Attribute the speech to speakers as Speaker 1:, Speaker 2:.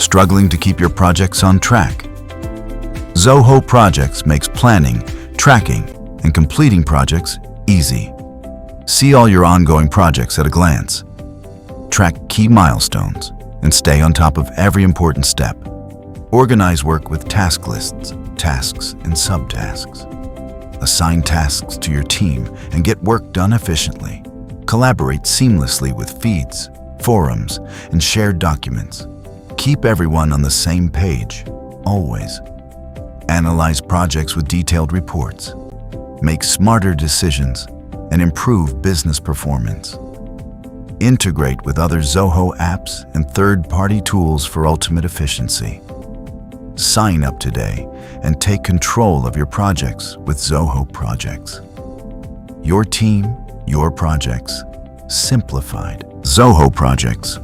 Speaker 1: Struggling to keep your projects on track? Zoho Projects makes planning, tracking, and completing projects easy. See all your ongoing projects at a glance. Track key milestones and stay on top of every important step. Organize work with task lists, tasks, and subtasks. Assign tasks to your team and get work done efficiently. Collaborate seamlessly with feeds, forums, and shared documents. Keep everyone on the same page, always. Analyze projects with detailed reports. Make smarter decisions and improve business performance. Integrate with other Zoho apps and third-party tools for ultimate efficiency. Sign up today and take control of your projects with Zoho Projects. Your team, your projects, simplified. Zoho Projects.